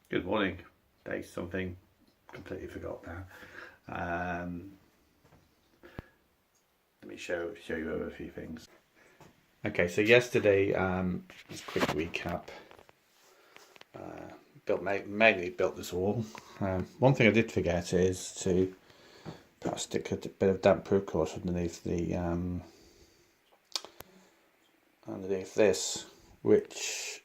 Good morning. Day something completely forgot now. Let me show you over a few things. Okay, so yesterday, just a quick recap. Mainly built this wall. One thing I did forget is to perhaps stick a bit of damp proof course underneath this, which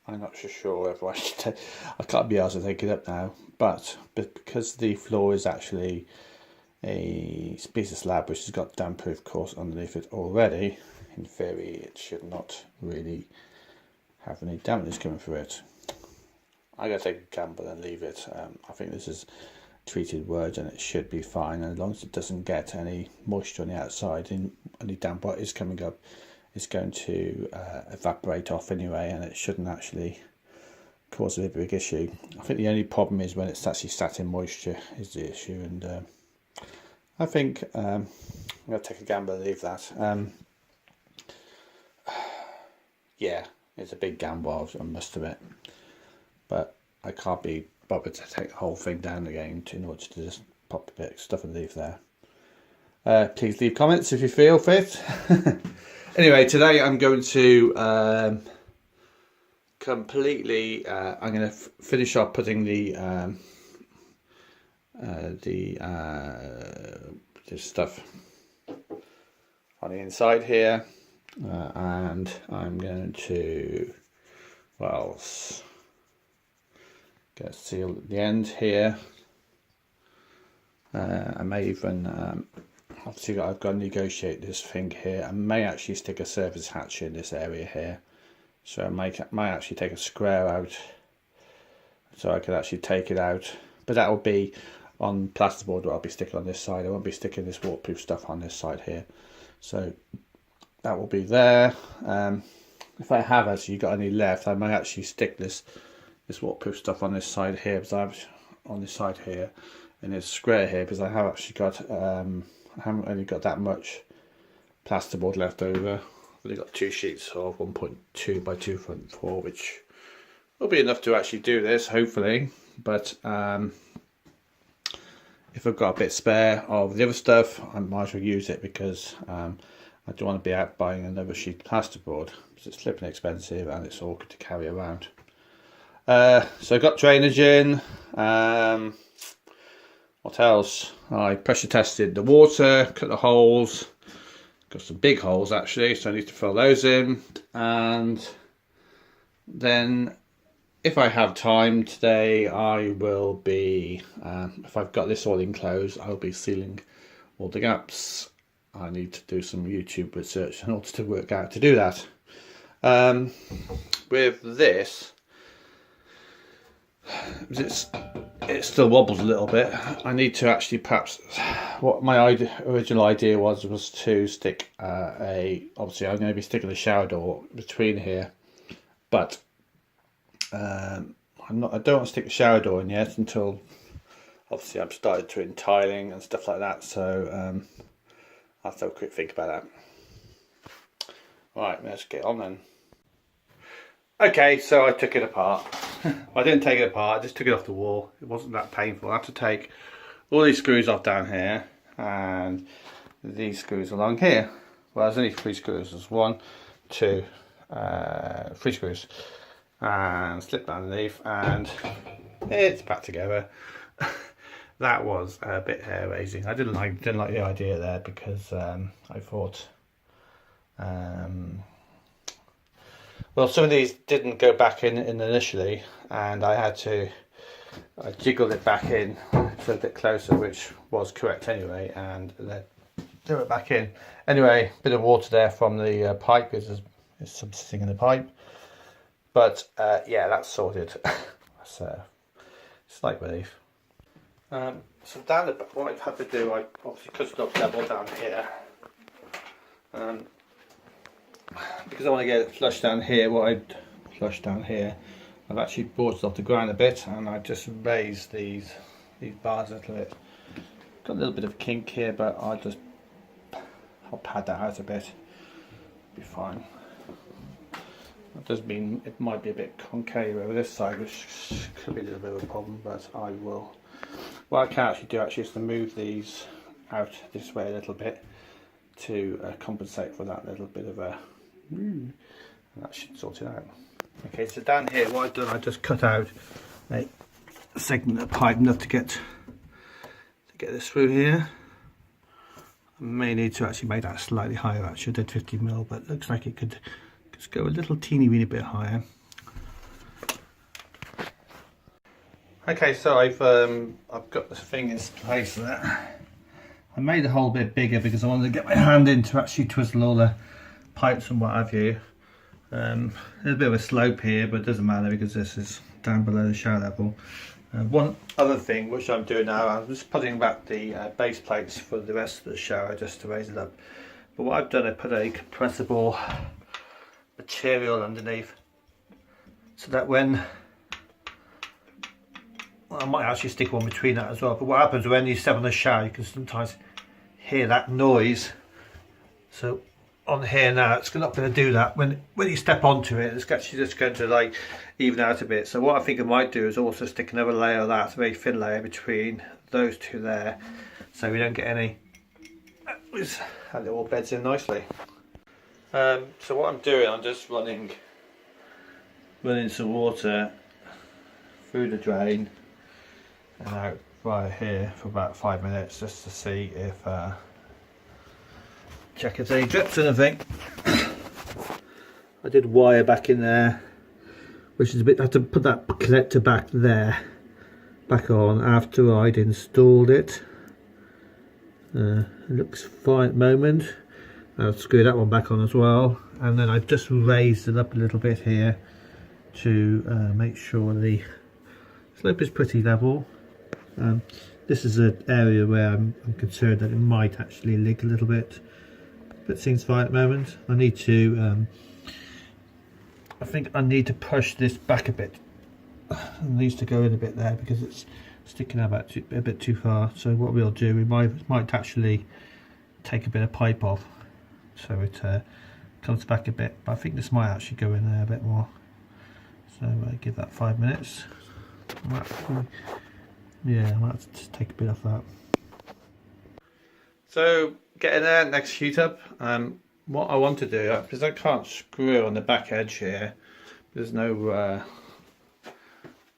I'm not so sure if I should I can't be asked to take it up now, but because the floor is actually a piece of slab which has got damp proof course underneath it already, in theory it should not really have any dampness coming through it. I'm going to take a gamble and leave it. I think this is treated wood and it should be fine, and as long as it doesn't get any moisture on the outside, and any damp what is coming up is going to evaporate off anyway, and it shouldn't actually cause a big issue. I think the only problem is when it's actually sat in moisture is the issue, and I think I'm going to take a gamble and leave that. Yeah, it's a big gamble, I must admit, but I can't be bothered to take the whole thing down again in order to just pop a bit of stuff and leave there. Please leave comments if you feel fit. Anyway, today I'm going to completely. I'm going to finish off putting this stuff on the inside here, and I'm going to get seal at the end here. I may even. Obviously, I've got to negotiate this thing here. I may actually stick a surface hatch in this area here, so I might actually take a square out, so I could actually take it out. But that will be on plasterboard. What I'll be sticking on this side. I won't be sticking this waterproof stuff on this side here. So that will be there. If I have actually got any left, I might actually stick this waterproof stuff on this side here, because I've on this side here, and this square here, because I have actually got. I haven't only got that much plasterboard left over. I've only got 2 sheets of 1.2 by 2.4, which will be enough to actually do this, hopefully. But if I've got a bit spare of the other stuff, I might as well use it, because I don't want to be out buying another sheet of plasterboard, because it's flipping expensive and it's awkward to carry around. So I got drainage in. What else? I pressure tested the water, cut the holes, got some big holes actually, so I need to fill those in. And then if I have time today, I will be, if I've got this all enclosed, I'll be sealing all the gaps. I need to do some YouTube research in order to work out to do that. With this, it still wobbles a little bit. I need to actually perhaps, what my original idea was to stick obviously I'm going to be sticking a shower door between here, but I don't want to stick the shower door in yet until obviously I've started doing tiling and stuff like that, so I'll have to have a quick think about that. Right, let's get on then. Okay, so I took it apart. I didn't take it apart, I just took it off the wall. It wasn't that painful. I had to take all these screws off down here and these screws along here. Well, there's only 3 screws. There's 1, 2, 3 screws, and slip down underneath, and it's back together. That was a bit hair raising. I didn't like the idea there, because I thought well, some of these didn't go back in initially, and I had to jiggle it back in to a bit closer, which was correct anyway, and then do it back in. Anyway, a bit of water there from the pipe, because there's some sitting in the pipe. But yeah, that's sorted. That's slight relief. So down the back, what I've had to do, I obviously cut it up level down here. Because I want to get it flush down here, I've actually brought it off the ground a bit, and I just raised these bars a little bit. Got a little bit of a kink here, but I'll pad that out a bit. Be fine. That does mean it might be a bit concave over this side, which could be a little bit of a problem, but I will. What I can actually do is to move these out this way a little bit to compensate for that little bit of a, and that should sort it out. Okay, so down here what I've done, I just cut out a segment of pipe enough to get this through here. I may need to actually make that slightly higher. Actually, I did 50mm, but it looks like it could just go a little teeny weeny bit higher. Okay, so I've got the thing in place there. I made the hole a bit bigger because I wanted to get my hand in to actually twistle all the pipes and what have you. There's a bit of a slope here, but it doesn't matter because this is down below the shower level. One other thing which I'm doing now, I'm just putting back the base plates for the rest of the shower just to raise it up. But what I've done, I put a compressible material underneath, so that when, well, I might actually stick one between that as well, but what happens when you step on the shower, you can sometimes hear that noise. So on here now, it's not going to do that. When you step onto it, it's actually just going to like even out a bit. So what I think I might do is also stick another layer of that, a very thin layer between those two there, so we don't get any, and it all beds in nicely. So what I'm doing, I'm just running some water through the drain and out via here for about 5 minutes, just to see if check if any drips or anything. I did wire back in there, which is a bit, I have to put that connector back on after I'd installed it. It looks fine at the moment. I'll screw that one back on as well, and then I've just raised it up a little bit here to make sure the slope is pretty level. This is an area where I'm concerned that it might actually leak a little bit, but it seems fine at the moment. I need to I think I need to push this back a bit. It needs to go in a bit there because it's sticking out a bit too far. So what we'll do, we might actually take a bit of pipe off so it comes back a bit, but I think this might actually go in there a bit more. So give that 5 minutes. Yeah, I might have to just take a bit off that. So getting there, next heat up. What I want to do, because I can't screw on the back edge here, there's no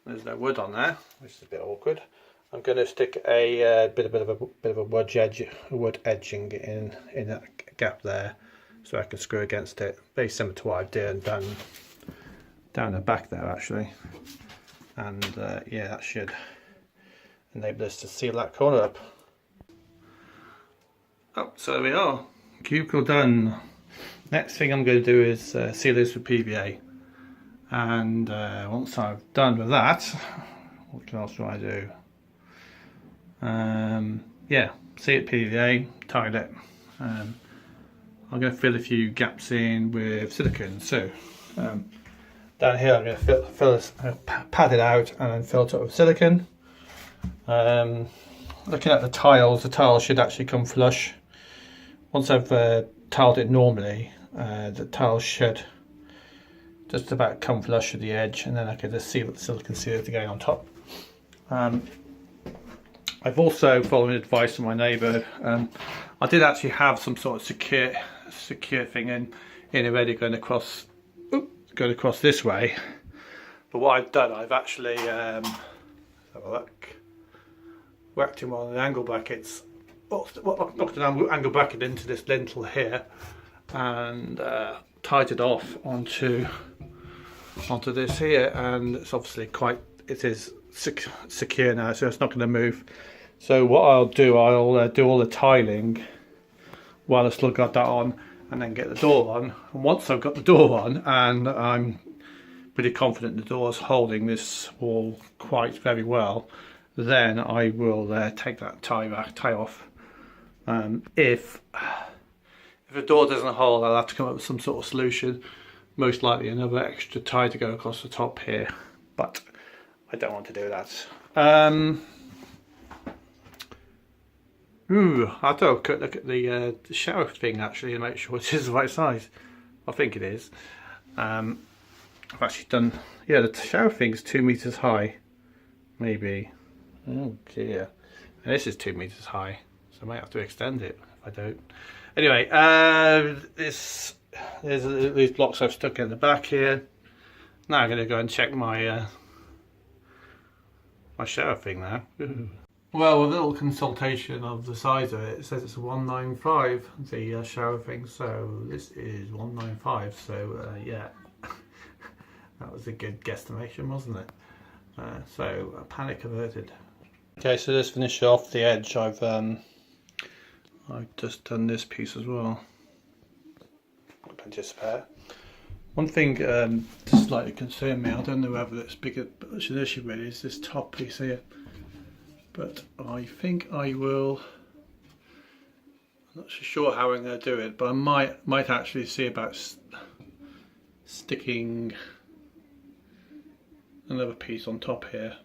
wood on there, which is a bit awkward. I'm going to stick a bit of a wood edging in that gap there, so I can screw against it. Very similar to what I've done down the back there actually, and yeah, that should enable us to seal that corner up. Oh, so there we are. Cubicle done. Next thing I'm going to do is seal this with PVA, and once I've done with that, what else do I do? Yeah, seal it PVA, tile it. I'm going to fill a few gaps in with silicone. So down here I'm going to fill this, pad it out and then fill it up with silicone. Looking at the tiles should actually come flush. Once I've tiled it normally, the tiles should just about come flush with the edge, and then I can just seal the silicone seal again on top. I've also followed advice from my neighbour. I did actually have some sort of secure thing in already going across this way, but what I've done, I've actually have a look, whacked in one of the angle brackets. Knocked an angle bracket into this lintel here and tied it off onto this here, and it's obviously it is secure now, so it's not going to move. So what I'll do, I'll do all the tiling while I still got that on, and then get the door on. And once I've got the door on, and I'm pretty confident the door's holding this wall very well, then I will take that tie off. If the door doesn't hold, I'll have to come up with some sort of solution, most likely another extra tie to go across the top here, but I don't want to do that. I'll have to have a quick look at the shower thing actually and make sure it is the right size. I think it is. I've actually done, yeah, the shower thing's 2 meters high, maybe. Oh dear. And this is 2 meters high, so I might have to extend it if I don't. Anyway, there's these blocks I've stuck in the back here. Now I'm going to go and check my my shower thing now. Well, a little consultation of the size of it, it says it's a 195, the shower thing, so this is 195, so yeah, that was a good guesstimation, wasn't it? So panic averted. Okay, so let's finish off the edge. I've just done this piece as well. Plenty of spare. One thing slightly concerned me, I don't know whether it's much an issue really, is this top piece here. But I think I will, I'm not so sure how I'm going to do it, but I might actually see about sticking another piece on top here.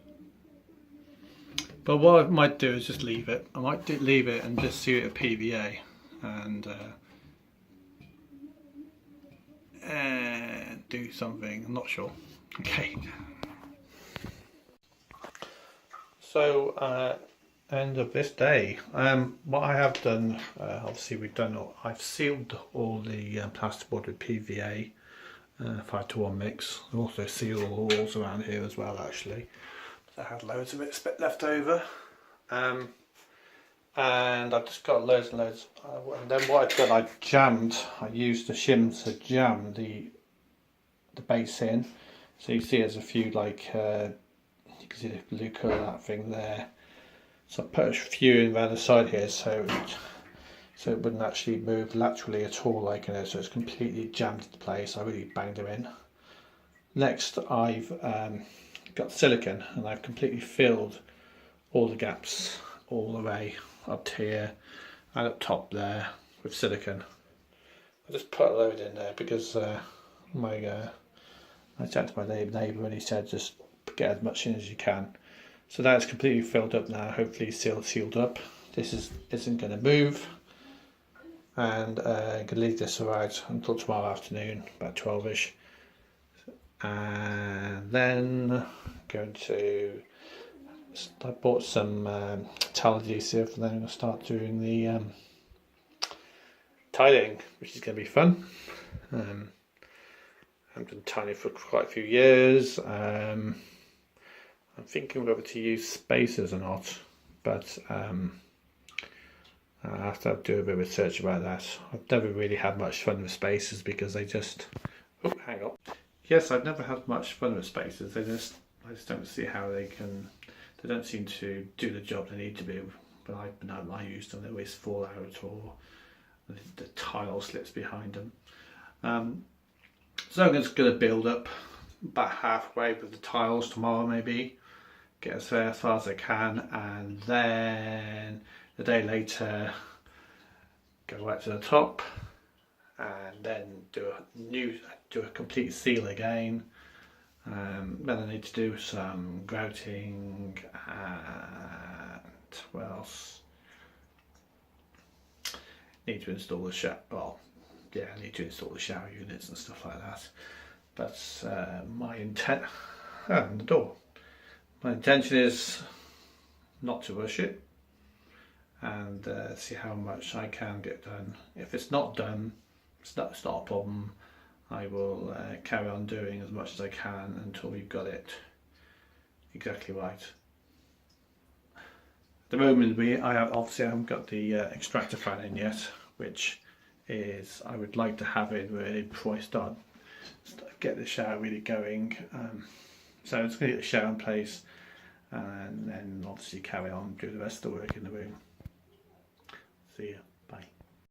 But what I might do is just leave it. I might leave it and just seal it with PVA and do something, I'm not sure. Okay. So end of this day. What I have done, obviously I've sealed all the plasterboard with PVA 5:1 mix. I've also sealed all the walls around here as well actually. I had loads of it left over. And I've just got loads and loads. And then what I've done, I used the shims to jam the base in. So you see there's a few like, you can see the blue colour, that thing there. So I put a few in around the side here so it wouldn't actually move laterally at all, like, you know, so it's completely jammed into place. I really banged them in. Next I've got silicone and I've completely filled all the gaps all the way up here and up top there with silicone. I just put a load in there because I checked my neighbour and he said just get as much in as you can. So that's completely filled up now, hopefully sealed up. This isn't going to move, and I'm going to leave this around until tomorrow afternoon, about 12ish. And then I bought some towel adhesive, and then I'm going to start doing the tiling, which is going to be fun. I've done tiling for quite a few years. I'm thinking whether to use spacers or not, but I'll have to do a bit of research about that. I've never really had much fun with spacers because they just... Oh, hang on. Yes, I've never had much fun with spacers. I just don't see how they don't seem to do the job they need to be. But I use them, they always fall out or the tile slips behind them. So I'm just going to build up about halfway with the tiles tomorrow maybe. Get as far as I can, and then the day later go back to the top and then do a complete seal again. Then I need to do some grouting and what else? Need to install the shower. Well, yeah, I need to install the shower units and stuff like that. But my intent, and the door. My intention is not to rush it and see how much I can get done. If it's not done, it's not a problem. I will carry on doing as much as I can until we've got it exactly right. At the moment, I haven't got the extractor fan in yet, which is I would like to have it really before I start get the shower really going. So I'm just going to get the shower in place and then obviously carry on do the rest of the work in the room. See ya.